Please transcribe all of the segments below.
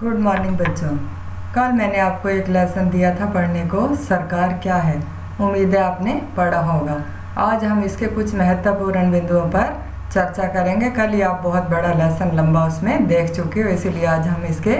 Good morning बच्चों। कल मैंने आपको एक लेसन दिया था पढ़ने को, सरकार क्या है। उम्मीद है आपने पढ़ा होगा। आज हम इसके कुछ महत्वपूर्ण बिंदुओं पर चर्चा करेंगे। कल ही आप बहुत बड़ा लेसन लंबा उसमें देख चुके हो, इसीलिए आज हम इसके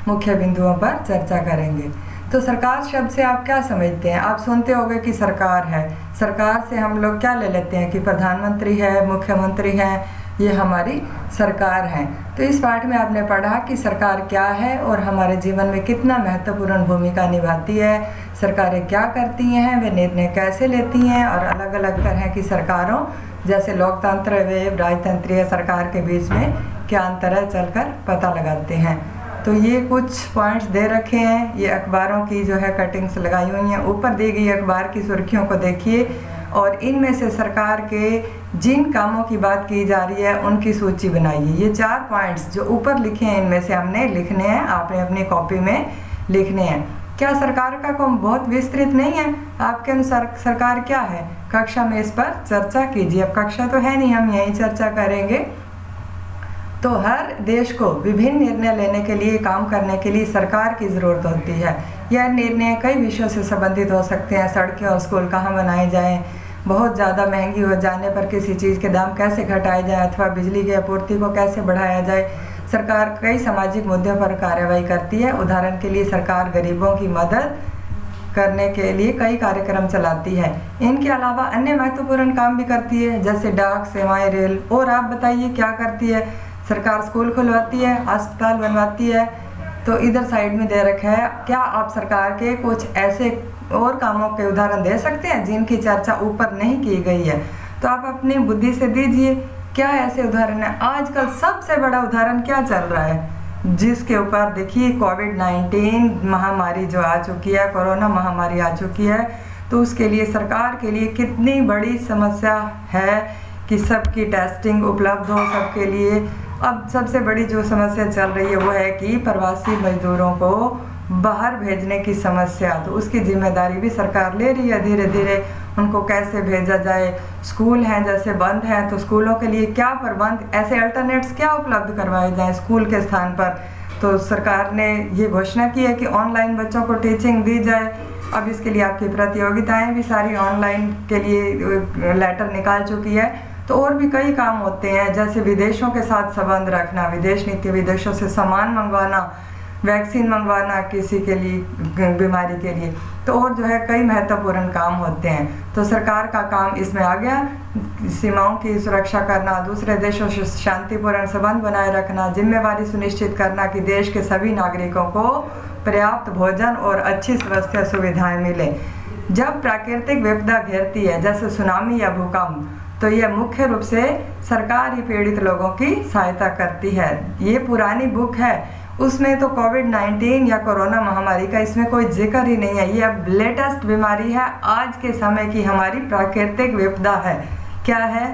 मुख्य बिंदुओं पर चर्चा करेंगे। तो सरकार शब्द से आप क्या समझते हैं? आप सुनते होंगे कि सरकार है। सरकार से हम लोग क्या ले लेते हैं कि प्रधानमंत्री है, मुख्यमंत्री है, ये हमारी सरकार है। तो इस पाठ में आपने पढ़ा कि सरकार क्या है और हमारे जीवन में कितना महत्वपूर्ण भूमिका निभाती है, सरकारें क्या करती हैं, वे निर्णय कैसे लेती हैं, और अलग अलग तरह की सरकारों जैसे लोकतंत्र व राजतंत्रीय सरकार के बीच में क्या अंतर है चलकर पता लगाते हैं। तो ये कुछ पॉइंट्स दे रखे हैं, ये अखबारों की जो है कटिंग्स लगाई हुई हैं। ऊपर दी गई अखबार की सुर्खियों को देखिए और इनमें से सरकार के जिन कामों की बात की जा रही है उनकी सूची बनाइए। ये 4 पॉइंट्स जो ऊपर लिखे हैं इनमें से हमने लिखने हैं, आपने अपनी कॉपी में लिखने हैं। क्या सरकार का काम बहुत विस्तृत नहीं है? आपके अनुसार सरकार क्या है? कक्षा में इस पर चर्चा कीजिए। अब कक्षा तो है नहीं, हम यही चर्चा करेंगे। तो हर देश को विभिन्न निर्णय लेने के लिए, काम करने के लिए सरकार की ज़रूरत होती है। यह निर्णय कई विषयों से संबंधित हो सकते हैं। सड़कें और स्कूल कहाँ बनाए जाएं, बहुत ज़्यादा महंगी हो जाने पर किसी चीज़ के दाम कैसे घटाए जाएं, अथवा बिजली की आपूर्ति को कैसे बढ़ाया जाए। सरकार कई सामाजिक मुद्दों पर कार्रवाई करती है। उदाहरण के लिए सरकार गरीबों की मदद करने के लिए कई कार्यक्रम चलाती है। इनके अलावा अन्य महत्वपूर्ण काम भी करती है, जैसे डाक सेवाएं, रेल। और आप बताइए क्या करती है सरकार? स्कूल खुलवाती है, अस्पताल बनवाती है। तो इधर साइड में दे रखा है। क्या आप सरकार के कुछ ऐसे और कामों के उदाहरण दे सकते हैं जिनकी चर्चा ऊपर नहीं की गई है? तो आप अपनी बुद्धि से दीजिए, क्या ऐसे उदाहरण है? आजकल सबसे बड़ा उदाहरण क्या चल रहा है, जिसके ऊपर देखिए कोविड-19 महामारी जो आ चुकी है, कोरोना महामारी आ चुकी है। तो उसके लिए सरकार के लिए कितनी बड़ी समस्या है कि सबकी टेस्टिंग उपलब्ध हो सबके लिए। अब सबसे बड़ी जो समस्या चल रही है वो है कि प्रवासी मजदूरों को बाहर भेजने की समस्या। तो उसकी जिम्मेदारी भी सरकार ले रही है धीरे धीरे, उनको कैसे भेजा जाए। स्कूल हैं जैसे बंद हैं, तो स्कूलों के लिए क्या प्रबंध, ऐसे अल्टरनेट्स क्या उपलब्ध करवाए जाएं स्कूल के स्थान पर। तो सरकार ने ये घोषणा की है कि ऑनलाइन बच्चों को टीचिंग दी जाए। अब इसके लिए आपकी प्रतियोगिताएं भी सारी ऑनलाइन के लिए लेटर निकाल चुकी है। तो और भी कई काम होते हैं, जैसे विदेशों के साथ संबंध रखना, विदेश नीति, विदेशों से सामान मंगवाना, वैक्सीन मंगवाना किसी के लिए, बीमारी के लिए। तो और जो है कई महत्वपूर्ण काम होते हैं। तो सरकार का काम इसमें आ गया, सीमाओं की सुरक्षा करना, दूसरे देशों से शांतिपूर्ण संबंध बनाए रखना, जिम्मेवारी सुनिश्चित करना कि देश के सभी नागरिकों को पर्याप्त भोजन और अच्छी स्वास्थ्य सुविधाएं मिले। जब प्राकृतिक विपदा घेरती है जैसे सुनामी या भूकंप, तो यह मुख्य रूप से सरकार ही पीड़ित लोगों की सहायता करती है। ये पुरानी बुक है, उसमें तो कोविड-19 या कोरोना महामारी का इसमें कोई जिक्र ही नहीं है। ये अब लेटेस्ट बीमारी है, आज के समय की हमारी प्राकृतिक विपदा है। क्या है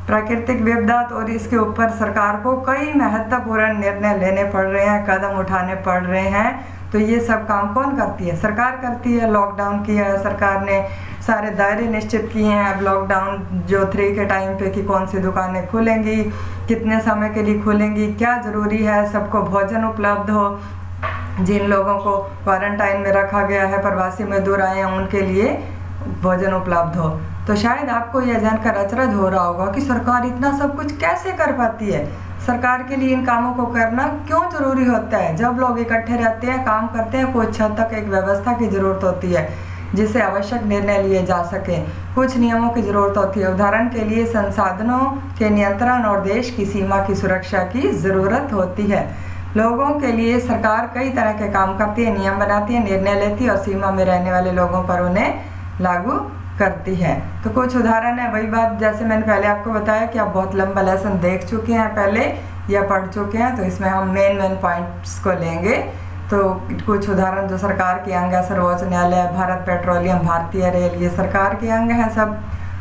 प्राकृतिक विपदा? और इसके ऊपर सरकार को कई महत्वपूर्ण निर्णय लेने पड़ रहे हैं, कदम उठाने पड़ रहे हैं। तो ये सब काम कौन करती है? सरकार करती है। लॉकडाउन किया है सरकार ने, सारे दायरे निश्चित किए हैं। अब लॉकडाउन जो 3 के टाइम पे कि कौन सी दुकानें खुलेंगी, कितने समय के लिए खुलेंगी, क्या ज़रूरी है सबको भोजन उपलब्ध हो, जिन लोगों को क्वारंटाइन में रखा गया है, प्रवासी मजदूर आए हैं, उनके लिए भोजन उपलब्ध हो। तो शायद आपको यह जानकर अचरज हो रहा होगा कि सरकार इतना सब कुछ कैसे कर पाती है। सरकार के लिए इन कामों को करना क्यों ज़रूरी होता है? जब लोग इकट्ठे रहते हैं, काम करते हैं, कुछ हद तक एक व्यवस्था की ज़रूरत होती है जिससे आवश्यक निर्णय लिए जा सकें। कुछ नियमों की ज़रूरत होती है। उदाहरण के लिए संसाधनों के नियंत्रण और देश की सीमा की सुरक्षा की ज़रूरत होती है। लोगों के लिए सरकार कई तरह के काम करती है, नियम बनाती है, निर्णय लेती है और सीमा में रहने वाले लोगों पर उन्हें लागू करती है। तो कुछ उदाहरण है, वही बात जैसे मैंने पहले आपको बताया कि आप बहुत लंबा लेसन देख चुके हैं पहले या पढ़ चुके हैं। तो इसमें हम मेन पॉइंट्स को लेंगे। तो कुछ उदाहरण जो सरकार के अंग है, सर्वोच्च न्यायालय, भारत पेट्रोलियम, भारतीय रेल, ये सरकार के अंग हैं सब।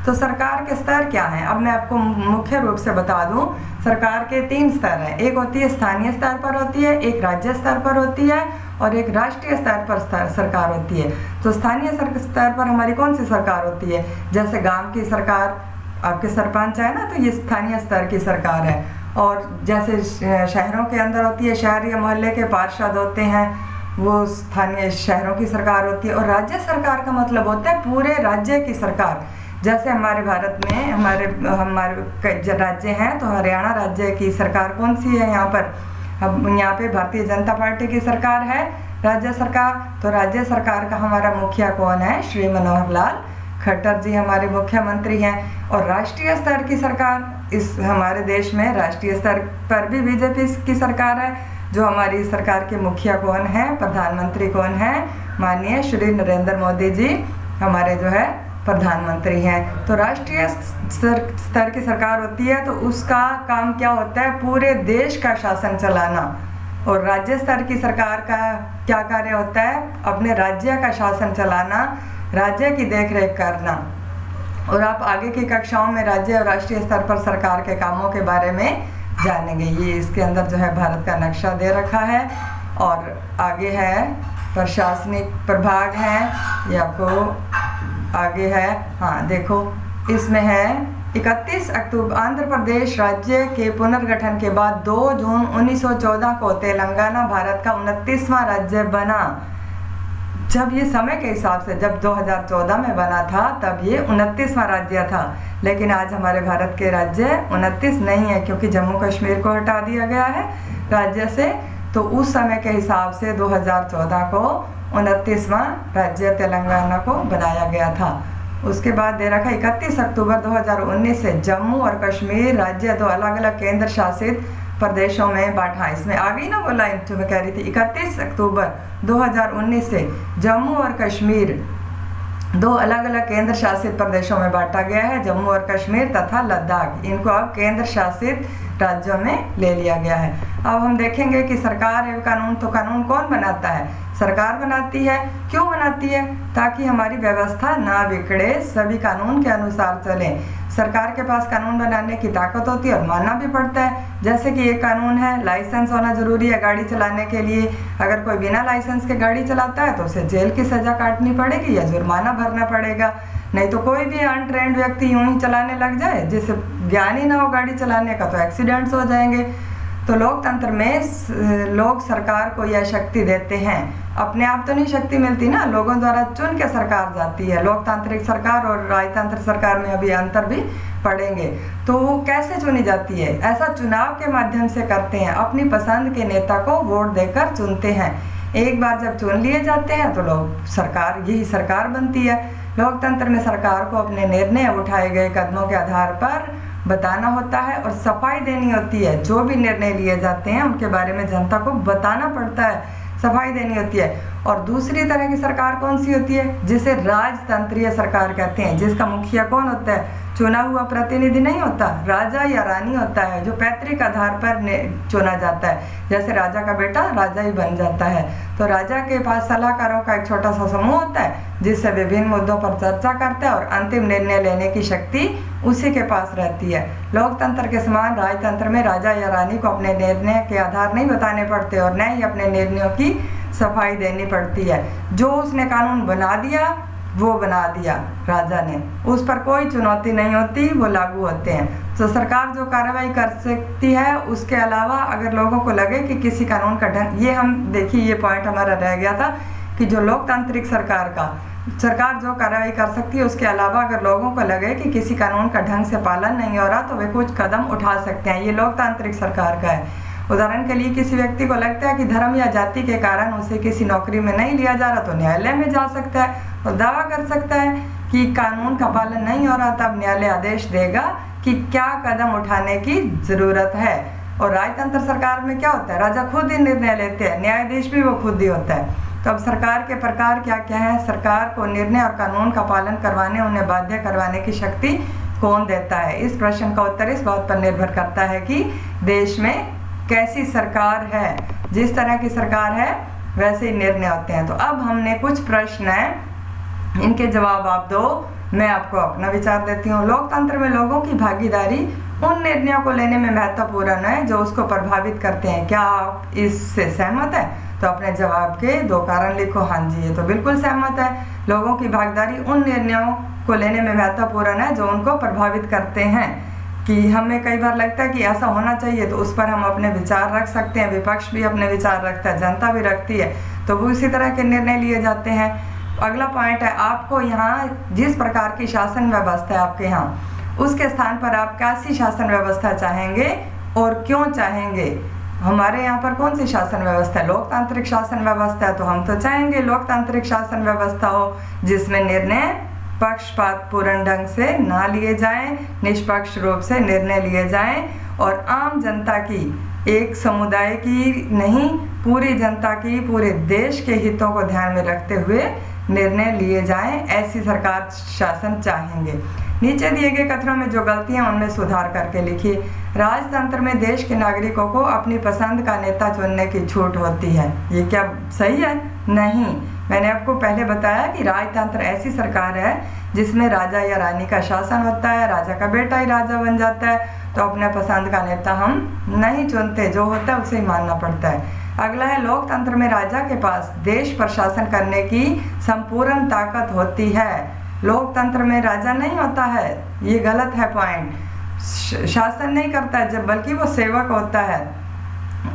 तो सरकार के स्तर क्या हैं? अब मैं आपको मुख्य रूप से बता दूं, सरकार के 3 स्तर हैं। एक होती है स्थानीय स्तर पर होती है, एक राज्य स्तर पर होती है और एक राष्ट्रीय स्तर पर सरकार होती है। तो स्थानीय स्तर पर हमारी कौन सी सरकार होती है? जैसे गांव की सरकार, आपके सरपंच है ना, तो ये स्थानीय स्तर की सरकार है। और जैसे शहरों के अंदर होती है, शहर या मोहल्ले के पार्षद होते हैं, वो स्थानीय शहरों की सरकार होती है। और राज्य सरकार का मतलब होता है पूरे राज्य की सरकार। जैसे हमारे भारत में हमारे राज्य हैं, तो हरियाणा राज्य की सरकार कौन सी है यहाँ पर? अब यहाँ पे भारतीय जनता पार्टी की सरकार है, राज्य सरकार। तो राज्य सरकार का हमारा मुखिया कौन है? श्री मनोहर लाल खट्टर जी हमारे मुख्यमंत्री हैं। और राष्ट्रीय स्तर की सरकार, इस हमारे देश में राष्ट्रीय स्तर पर भी बीजेपी की सरकार है। जो हमारी सरकार के मुखिया कौन है? प्रधानमंत्री कौन है? माननीय श्री नरेंद्र मोदी जी हमारे जो है प्रधानमंत्री हैं। तो राष्ट्रीय स्तर की सरकार होती है, तो उसका काम क्या होता है? पूरे देश का शासन चलाना। और राज्य स्तर की सरकार का क्या कार्य होता है? अपने राज्य का शासन चलाना, राज्य की देखरेख करना। और आप आगे की कक्षाओं में राज्य और राष्ट्रीय स्तर पर सरकार के कामों के बारे में जानेंगे। ये इसके अंदर जो है भारत का नक्शा दे रखा है। और आगे है प्रशासनिक प्रभाग है, ये आपको आगे है। हाँ देखो, इसमें है 31 अक्टूबर आंध्र प्रदेश राज्य के पुनर्गठन के बाद 2 जून 1914 को तेलंगाना भारत का 29वां राज्य बना। जब ये समय के हिसाब से जब 2014 में बना था तब ये 29वां राज्य था। लेकिन आज हमारे भारत के राज्य 29 नहीं है, क्योंकि जम्मू कश्मीर को हटा दिया गया है राज्य से। तो उस समय के हिसाब से 2014 को 29वां राज्य तेलंगाना को बनाया गया था। उसके बाद दे रखा 31 अक्टूबर 2019 से जम्मू और कश्मीर राज्य 2 अलग अलग केंद्र शासित प्रदेशों में बांटा। इसमें आगे ना बोला, जो मैं कह रही थी 31 अक्टूबर 2019 से जम्मू और कश्मीर 2 अलग अलग केंद्र शासित प्रदेशों में बांटा गया है। जम्मू और कश्मीर तथा लद्दाख, इनको अब केंद्र शासित राज्यों में ले लिया गया है। अब हम देखेंगे कि सरकार एवं कानून, तो कानून कौन बनाता है? सरकार बनाती है। क्यों बनाती है? ताकि हमारी व्यवस्था ना बिगड़े, सभी कानून के अनुसार चलें। सरकार के पास कानून बनाने की ताकत होती है और मानना भी पड़ता है। जैसे कि एक कानून है, लाइसेंस होना जरूरी है गाड़ी चलाने के लिए। अगर कोई बिना लाइसेंस के गाड़ी चलाता है तो उसे जेल की सजा काटनी पड़ेगी या जुर्माना भरना पड़ेगा। नहीं तो कोई भी अनट्रेंड व्यक्ति यूं ही चलाने लग जाए, जिसे ज्ञान ही ना हो गाड़ी चलाने का, तो एक्सीडेंट्स हो जाएंगे। तो लोकतंत्र में लोग सरकार को यह शक्ति देते हैं। अपने आप तो नहीं शक्ति मिलती ना, लोगों द्वारा चुन के सरकार जाती है। लोकतांत्रिक सरकार और राजतंत्र सरकार में अभी अंतर भी पढ़ेंगे। तो वो कैसे चुनी जाती है? ऐसा चुनाव के माध्यम से करते हैं, अपनी पसंद के नेता को वोट देकर चुनते हैं। एक बार जब चुन लिए जाते हैं तो लोग सरकार, यही सरकार बनती है। लोकतंत्र में सरकार को अपने निर्णय उठाए गए कदमों के आधार पर बताना होता है और सफाई देनी होती है। जो भी निर्णय लिए जाते हैं उनके बारे में जनता को बताना पड़ता है, सफाई देनी होती है। और दूसरी तरह की सरकार कौन सी होती है? जिसे राजतंत्रीय सरकार कहते हैं, जिसका मुखिया कौन होता है? चुना हुआ प्रतिनिधि नहीं होता, राजा या रानी होता है, जो पैतृक आधार पर चुना जाता है। जैसे राजा का बेटा राजा ही बन जाता है। तो राजा के पास सलाहकारों का एक छोटा सा समूह होता है, जिससे विभिन्न मुद्दों पर चर्चा करता है और अंतिम निर्णय लेने की शक्ति उसी के पास रहती है। लोकतंत्र के समान राजतंत्र में राजा या रानी को अपने निर्णय के आधार नहीं बताने पड़ते और न ही अपने निर्णयों की सफाई देनी पड़ती है। जो उसने कानून बना दिया वो बना दिया राजा ने, उस पर कोई चुनौती नहीं होती, वो लागू होते हैं। तो सरकार जो कार्रवाई कर सकती है, उसके अलावा अगर लोगों को लगे कि किसी कानून का ढंग, ये हम देखिए ये पॉइंट हमारा रह गया था कि जो लोकतांत्रिक सरकार जो कार्रवाई कर सकती है, उसके अलावा अगर लोगों को लगे कि किसी कानून का ढंग से पालन नहीं हो रहा तो वे कुछ कदम उठा सकते हैं। ये लोकतांत्रिक सरकार का है। उदाहरण के लिए किसी व्यक्ति को लगता है कि धर्म या जाति के कारण उसे किसी नौकरी में नहीं लिया जा रहा, तो न्यायालय में जा सकता है और दावा कर सकता है कि कानून का पालन नहीं हो रहा। तब न्यायालय आदेश देगा कि क्या कदम उठाने की जरूरत है। और राजतंत्र सरकार में क्या होता है? राजा खुद ही निर्णय लेते हैं, न्यायाधीश भी वो खुद ही होता है। तो अब सरकार के प्रकार क्या क्या है? सरकार को निर्णय और कानून का पालन करवाने, उन्हें बाध्य करवाने की शक्ति कौन देता है? इस प्रश्न का उत्तर इस बात पर निर्भर करता है कि देश में कैसी सरकार है। जिस तरह की सरकार है वैसे ही निर्णय होते हैं। तो अब हमने कुछ प्रश्न हैं, इनके जवाब आप दो, मैं आपको अपना विचार देती हूँ। लोकतंत्र में लोगों की भागीदारी उन निर्णयों को लेने में महत्वपूर्ण है जो उसको प्रभावित करते हैं। क्या आप इससे सहमत है? तो अपने जवाब के 2 कारण लिखो। हाँ जी, ये तो बिल्कुल सहमत है। लोगों की भागीदारी उन निर्णयों को लेने में महत्वपूर्ण है जो उनको प्रभावित करते हैं। कि हमें कई बार लगता है कि ऐसा होना चाहिए, तो उस पर हम अपने विचार रख सकते हैं, विपक्ष भी अपने विचार रखता है, जनता भी रखती है, तो वो इसी तरह के निर्णय लिए जाते हैं। अगला पॉइंट है, आपको यहाँ जिस प्रकार की शासन व्यवस्था है आपके यहाँ, उसके स्थान पर आप कैसी शासन व्यवस्था चाहेंगे और क्यों चाहेंगे। हमारे यहाँ पर कौन सी शासन व्यवस्था है? लोकतांत्रिक शासन व्यवस्था है, तो हम तो चाहेंगे लोकतांत्रिक शासन व्यवस्था हो जिसमें निर्णय पक्षपात पूर्ण ढंग से ना लिए जाएं, निष्पक्ष रूप से निर्णय लिए जाएं और आम जनता की, एक समुदाय की नहीं, पूरी जनता की, पूरे देश के हितों को ध्यान में रखते हुए निर्णय लिए जाएं, ऐसी सरकार शासन चाहेंगे। नीचे दिए गए कथनों में जो गलतियां उनमें सुधार करके लिखिए। राजतंत्र में देश के नागरिकों को अपनी पसंद का नेता चुनने की छूट होती है, ये क्या सही है? नहीं। मैंने आपको पहले बताया कि राजतंत्र ऐसी सरकार है जिसमें राजा या रानी का शासन होता है, राजा का बेटा ही राजा बन जाता है, तो अपने पसंद का नेता हम नहीं चुनते, जो होता है उसे ही मानना पड़ता है। अगला है, लोकतंत्र में राजा के पास देश पर शासन करने की संपूर्ण ताकत होती है। लोकतंत्र में राजा नहीं होता है, ये गलत है पॉइंट। शासन नहीं करता है, जब बल्कि वो सेवक होता है,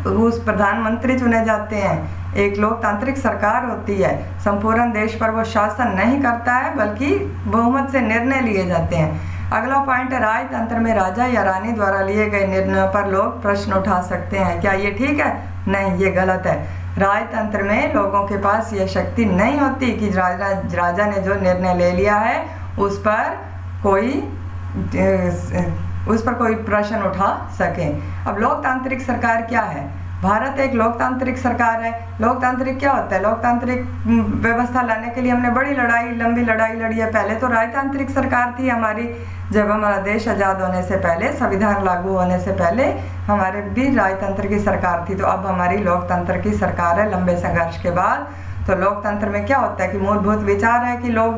उस प्रधानमंत्री चुने जाते हैं। एक लोकतांत्रिक सरकार होती है, संपूर्ण देश पर वो शासन नहीं करता है, बल्कि बहुमत से निर्णय लिए जाते हैं। अगला पॉइंट है, राजतंत्र में राजा या रानी द्वारा लिए गए निर्णयों पर लोग प्रश्न उठा सकते हैं। क्या ये ठीक है? नहीं, ये गलत है। राजतंत्र में लोगों के पास ये शक्ति नहीं होती कि राजा ने जो निर्णय ले लिया है उस पर कोई प्रश्न उठा सके। अब लोकतांत्रिक सरकार क्या है? भारत एक लोकतांत्रिक सरकार है। लोकतांत्रिक क्या होता है? लोकतांत्रिक व्यवस्था लाने के लिए हमने बड़ी लंबी लड़ाई लड़ी है। पहले तो राजतांत्रिक सरकार थी हमारी, जब हमारा देश आज़ाद होने से पहले, संविधान लागू होने से पहले हमारे भी राजतंत्र की सरकार थी। तो अब हमारी लोकतंत्र की सरकार है लंबे संघर्ष के बाद। तो लोकतंत्र में क्या होता है कि मूलभूत विचार है कि लोग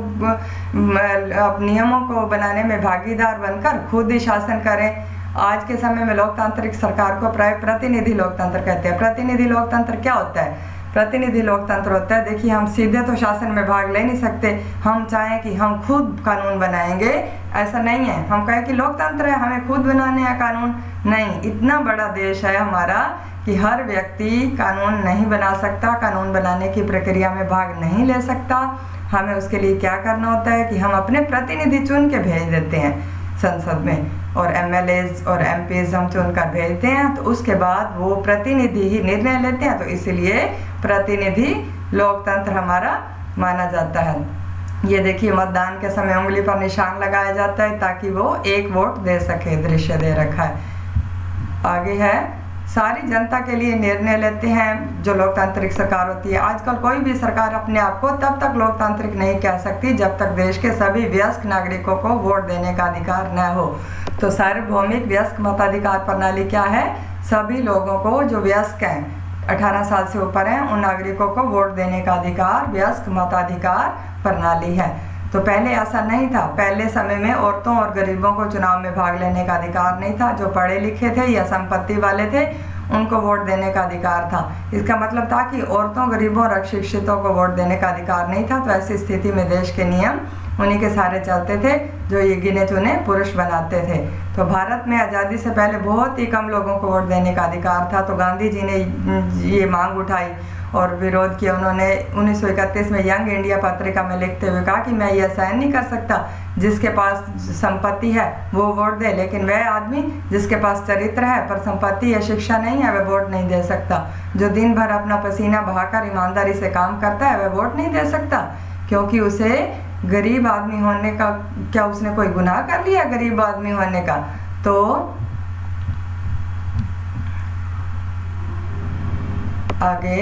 नियमों को बनाने में भागीदार बनकर खुद ही शासन करें। आज के समय में लोकतांत्रिक सरकार को प्रतिनिधि लोकतंत्र कहते हैं। प्रतिनिधि लोकतंत्र क्या होता है? प्रतिनिधि लोकतंत्र होता है, देखिए हम सीधे तो शासन में भाग ले नहीं सकते, हम चाहें कि हम खुद कानून बनाएंगे, ऐसा नहीं है। हम कहें कि लोकतंत्र है, हमें खुद बनाने हैं कानून, नहीं। इतना बड़ा देश है हमारा कि हर व्यक्ति कानून नहीं बना सकता, कानून बनाने की प्रक्रिया में भाग नहीं ले सकता। हमें उसके लिए क्या करना होता है कि हम अपने प्रतिनिधि चुन के भेज देते हैं संसद में, और MLAs और MPs हम चुनकर भेजते हैं, तो उसके बाद वो प्रतिनिधि ही निर्णय लेते हैं। तो इसलिए प्रतिनिधि लोकतंत्र हमारा माना जाता है। ये देखिए, मतदान के समय उंगली पर निशान लगाया जाता है ताकि वो एक वोट दे सके, दृश्य दे रखा है। आगे है, सारी जनता के लिए निर्णय लेते हैं जो लोकतांत्रिक सरकार होती है। आजकल कोई भी सरकार अपने आप को तब तक लोकतांत्रिक नहीं कह सकती जब तक देश के सभी वयस्क नागरिकों को वोट देने का अधिकार न हो। तो सार्वभौमिक वयस्क मताधिकार प्रणाली क्या है? सभी लोगों को जो वयस्क हैं, 18 साल से ऊपर हैं, उन नागरिकों को वोट देने का अधिकार वयस्क मताधिकार प्रणाली है। तो पहले ऐसा नहीं था। पहले समय में औरतों और गरीबों को चुनाव में भाग लेने का अधिकार नहीं था। जो पढ़े लिखे थे या संपत्ति वाले थे उनको वोट देने का अधिकार था। इसका मतलब था कि औरतों, गरीबों और अशिक्षितों को वोट देने का अधिकार नहीं था। तो ऐसी स्थिति में देश के नियम उन्हीं के सारे चलते थे जो ये गिने चुने पुरुष बनाते थे। तो भारत में आज़ादी से पहले बहुत ही कम लोगों को वोट देने का अधिकार था। तो गांधी जी ने ये मांग उठाई और विरोध किया। उन्होंने 1931 में यंग इंडिया पत्रिका में लिखते हुए कहा कि मैं यह सहन नहीं कर सकता जिसके पास संपत्ति है वो वोट दे, लेकिन वह आदमी जिसके पास चरित्र है पर संपत्ति या शिक्षा नहीं है वह वोट नहीं दे सकता। जो दिन भर अपना पसीना बहाकर ईमानदारी से काम करता है वह वोट नहीं दे सकता, क्योंकि उसे गरीब आदमी होने का, क्या उसने कोई गुनाह कर लिया गरीब आदमी होने का? तो आगे,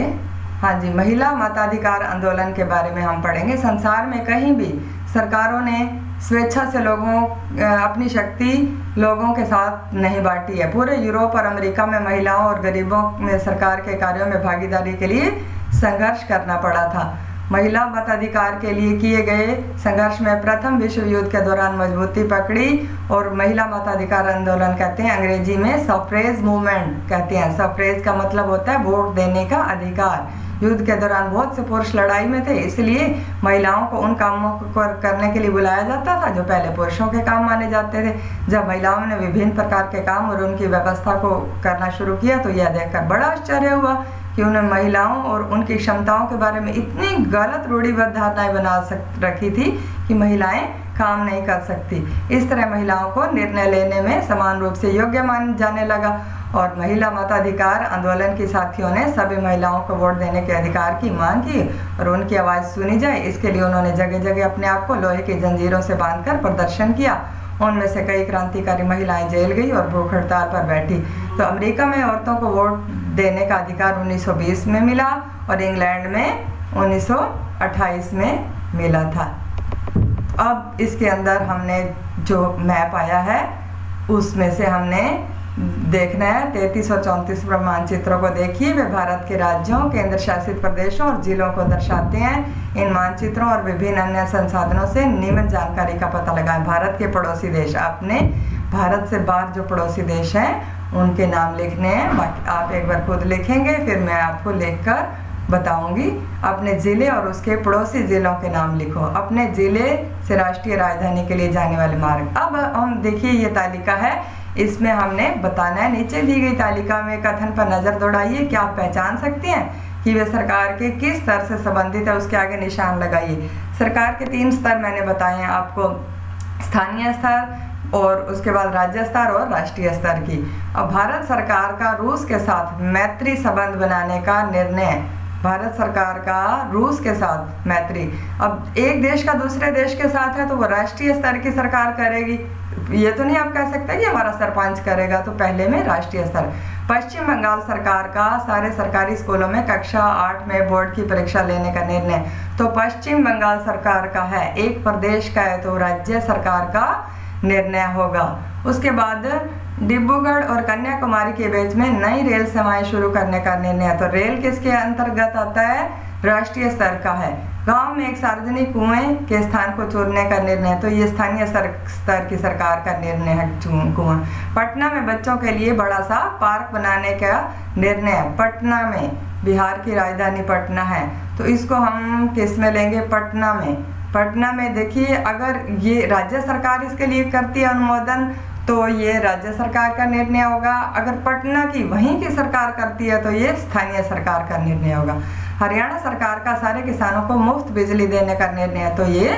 हाँ जी, महिला मताधिकार आंदोलन के बारे में हम पढ़ेंगे। संसार में कहीं भी सरकारों ने स्वेच्छा से अपनी शक्ति लोगों के साथ नहीं बांटी है। पूरे यूरोप और अमेरिका में महिलाओं और गरीबों में सरकार के कार्यों में भागीदारी के लिए संघर्ष करना पड़ा था। महिला मताधिकार के लिए किए गए संघर्ष में प्रथम विश्व युद्ध के दौरान मजबूती पकड़ी और महिला मताधिकार आंदोलन कहते हैं, अंग्रेजी में सफ्रेज मूवमेंट कहते हैं। सफ्रेज का मतलब होता है वोट देने का अधिकार। युद्ध के दौरान बहुत से पुरुष लड़ाई में थे, इसलिए महिलाओं को उन कामों को करने के लिए बुलाया जाता था जो पहले पुरुषों के काम माने जाते थे। जब महिलाओं ने विभिन्न प्रकार के काम और उनकी व्यवस्था को करना शुरू किया तो यह देखकर बड़ा आश्चर्य हुआ कि उन्हें महिलाओं और उनकी क्षमताओं के बारे में इतनी गलत रूढ़िबद्ध धारणाएं बना रखी थी कि महिलाएं काम नहीं कर सकती। इस तरह महिलाओं को निर्णय लेने में समान रूप से योग्य मान जाने लगा और महिला मताधिकार आंदोलन के साथियों ने सभी महिलाओं को वोट देने के अधिकार की मांग की और उनकी आवाज़ सुनी जाए, इसके लिए उन्होंने जगह जगह अपने आप को लोहे की जंजीरों से बांधकर प्रदर्शन किया। उनमें से कई क्रांतिकारी महिलाएं जेल गई और भूख हड़ताल पर बैठी। तो अमेरिका में औरतों को वोट देने का अधिकार 1920 में मिला और इंग्लैंड में 1928 में मिला था। अब इसके अंदर हमने जो मैप आया है उसमें से हमने देखना है 33 और 34 मानचित्रों को देखिए। वे भारत के राज्यों, केंद्र शासित प्रदेशों और जिलों को दर्शाते हैं। इन मानचित्रों और विभिन्न अन्य संसाधनों से निम्न जानकारी का पता लगाएं। भारत के पड़ोसी देश, आपने भारत से बाहर जो पड़ोसी देश हैं उनके नाम लिखने हैं। बाकी आप एक बार खुद लिखेंगे, फिर मैं आपको लिखकर बताऊंगी। अपने ज़िले और उसके पड़ोसी ज़िलों के नाम लिखो। अपने ज़िले से राष्ट्रीय राजधानी के लिए जाने वाले मार्ग। अब हम देखिए ये तालिका है, इसमें हमने बताना है। नीचे दी गई तालिका में कथन पर नज़र दौड़ाइए। क्या आप पहचान सकते हैं कि वे सरकार के किस स्तर से संबंधित है? उसके आगे निशान लगाइए। सरकार के 3 स्तर मैंने बताए हैं आपको, स्थानीय स्तर और उसके बाद राज्य स्तर और राष्ट्रीय स्तर की। अब भारत सरकार का रूस के साथ मैत्री संबंध बनाने का निर्णय, भारत सरकार का रूस के साथ मैत्री, अब एक देश का दूसरे देश के साथ है तो वो राष्ट्रीय स्तर की सरकार करेगी। ये तो नहीं आप कह सकते कि हमारा सरपंच करेगा, तो पहले में राष्ट्रीय स्तर। पश्चिम बंगाल सरकार का सारे सरकारी स्कूलों में कक्षा 8 में बोर्ड की परीक्षा लेने का निर्णय तो पश्चिम बंगाल सरकार का है। एक प्रदेश का है तो राज्य सरकार का निर्णय होगा। उसके बाद डिब्रूगढ़ और कन्याकुमारी के बीच में नई रेल सेवाएं शुरू करने का निर्णय है तो रेल किसके अंतर्गत आता है? राष्ट्रीय स्तर का है। गांव में एक सार्वजनिक कुएं के स्थान को चुनने का निर्णय तो ये स्थानीय स्तर की सरकार का निर्णय है। कुआं। पटना में बच्चों के लिए बड़ा सा पार्क बनाने का निर्णय, पटना में, बिहार की राजधानी पटना है तो इसको हम किस में लेंगे? पटना में। पटना में देखिए, अगर ये राज्य सरकार इसके लिए करती है अनुमोदन तो ये राज्य सरकार का निर्णय होगा। अगर पटना की वहीं की सरकार करती है तो ये स्थानीय सरकार का निर्णय होगा। हरियाणा सरकार का सारे किसानों को मुफ्त बिजली देने का निर्णय है तो ये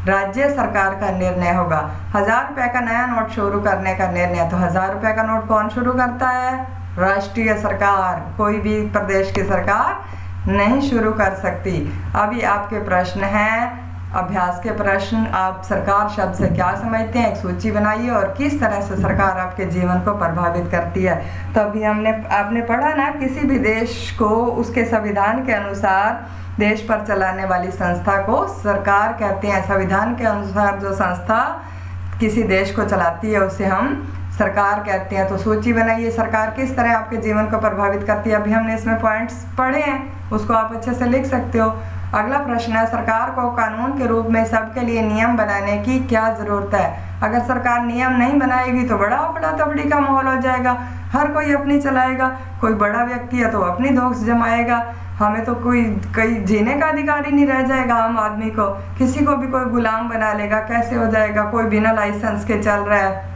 राज्य सरकार का निर्णय होगा। 1000 रुपये का नया नोट शुरू करने का निर्णय तो 1000 रुपये का नोट कौन शुरू करता है? राष्ट्रीय सरकार, कोई भी प्रदेश की सरकार नहीं शुरू कर सकती। अभी आपके प्रश्न हैं, अभ्यास के प्रश्न। आप सरकार शब्द से क्या समझते हैं? एक सूची बनाइए और किस तरह से सरकार आपके जीवन को प्रभावित करती है। तो अभी आपने पढ़ा ना, किसी भी देश को उसके संविधान के अनुसार देश पर चलाने वाली संस्था को सरकार कहते हैं। संविधान के अनुसार जो संस्था किसी देश को चलाती है उसे हम सरकार कहते हैं। तो सूची बनाइए, सरकार किस तरह आपके जीवन को प्रभावित करती है। अभी हमने इसमें पॉइंट्स पढ़े हैं, उसको आप अच्छे से लिख सकते हो। अगला प्रश्न है, सरकार को कानून के रूप में सबके लिए नियम बनाने की क्या ज़रूरत है? अगर सरकार नियम नहीं बनाएगी तो बड़ा अफड़ा तफड़ी का माहौल हो जाएगा, हर कोई अपनी चलाएगा। कोई बड़ा व्यक्ति है तो अपनी दोस्त जमाएगा, हमें तो कोई जीने का अधिकार ही नहीं रह जाएगा। आम आदमी को किसी को भी कोई गुलाम बना लेगा, कैसे हो जाएगा? कोई बिना लाइसेंस के चल रहा है,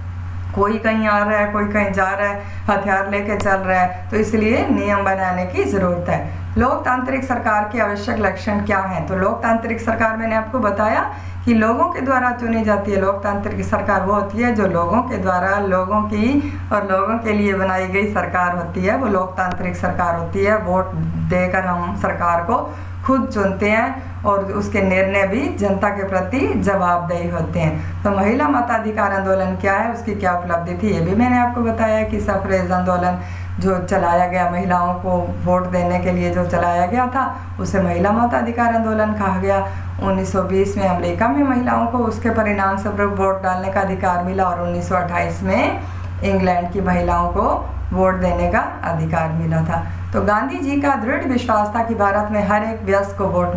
कोई कहीं आ रहा है, कोई कहीं जा रहा है, हथियार लेके चल रहा है। तो इसलिए नियम बनाने की ज़रूरत है। लोकतांत्रिक सरकार के आवश्यक लक्षण क्या हैं? तो लोकतांत्रिक सरकार मैंने आपको बताया कि लोगों के द्वारा चुनी जाती है। लोकतांत्रिक सरकार वो होती है जो लोगों के द्वारा, लोगों की और लोगों के लिए बनाई गई सरकार होती है, वो लोकतांत्रिक सरकार होती है। वोट देकर हम सरकार को खुद चुनते हैं और उसके निर्णय भी जनता के प्रति जवाबदेही होते हैं। तो महिला मताधिकार आंदोलन क्या है, उसकी क्या उपलब्धि थी, ये भी मैंने आपको बताया कि सफरेज आंदोलन जो चलाया गया, महिलाओं को वोट देने के लिए जो चलाया गया था उसे महिला मताधिकार आंदोलन कहा गया। 1920 में अमेरिका में महिलाओं को उसके परिणाम स्वरूप वोट डालने का अधिकार मिला और 1928 में इंग्लैंड की महिलाओं को वोट देने का अधिकार मिला था। तो गांधी जी का दृढ़ विश्वास था कि भारत में हर एक वयस्क को वोट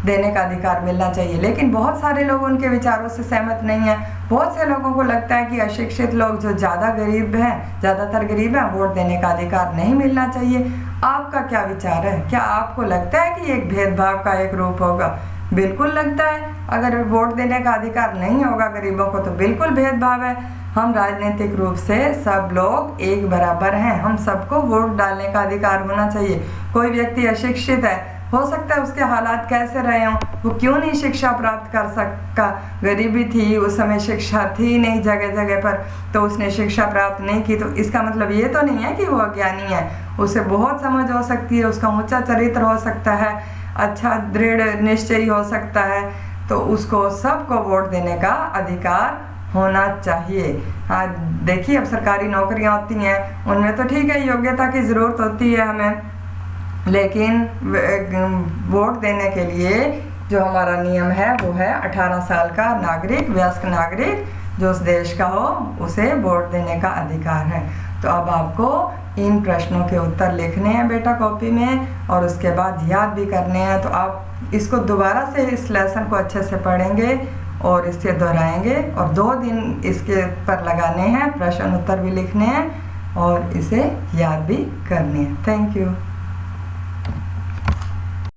देने का अधिकार मिलना चाहिए। लेकिन बहुत सारे लोग उनके विचारों से सहमत नहीं हैं। बहुत से लोगों को लगता है कि अशिक्षित लोग जो ज़्यादातर गरीब हैं, वोट देने का अधिकार नहीं मिलना चाहिए। आपका क्या विचार है? क्या आपको लगता है कि एक भेदभाव का एक रूप होगा? बिल्कुल लगता है। अगर वोट देने का अधिकार नहीं होगा गरीबों को तो बिल्कुल भेदभाव है। हम राजनीतिक रूप से सब लोग एक बराबर हैं। हम सबको वोट डालने का अधिकार होना चाहिए। कोई व्यक्ति अशिक्षित है, हो सकता है उसके हालात कैसे रहे हों, वो क्यों नहीं शिक्षा प्राप्त कर सका। गरीबी थी उस समय, शिक्षा थी नहीं जगह जगह पर, तो उसने शिक्षा प्राप्त नहीं की। तो इसका मतलब ये तो नहीं है कि वो अज्ञानी है। उसे बहुत समझ हो सकती है, उसका ऊंचा चरित्र हो सकता है, अच्छा दृढ़ निश्चयी हो सकता है। तो उसको सबको वोट देने का अधिकार होना चाहिए। हाँ, देखिए अब सरकारी नौकरियां होती हैं, उनमें तो ठीक है योग्यता की ज़रूरत होती है हमें, लेकिन वोट देने के लिए जो हमारा नियम है वो है 18 साल का नागरिक, वयस्क नागरिक जो उस देश का हो, उसे वोट देने का अधिकार है। तो अब आपको इन प्रश्नों के उत्तर लिखने हैं बेटा कॉपी में, और उसके बाद याद भी करने हैं। तो आप इसको दोबारा से इस लेसन को अच्छे से पढ़ेंगे और इससे दोहराएंगे, और 2 दिन इसके पर लगाने हैं, प्रश्न उत्तर भी लिखने हैं और इसे याद भी करने हैं। Thank you.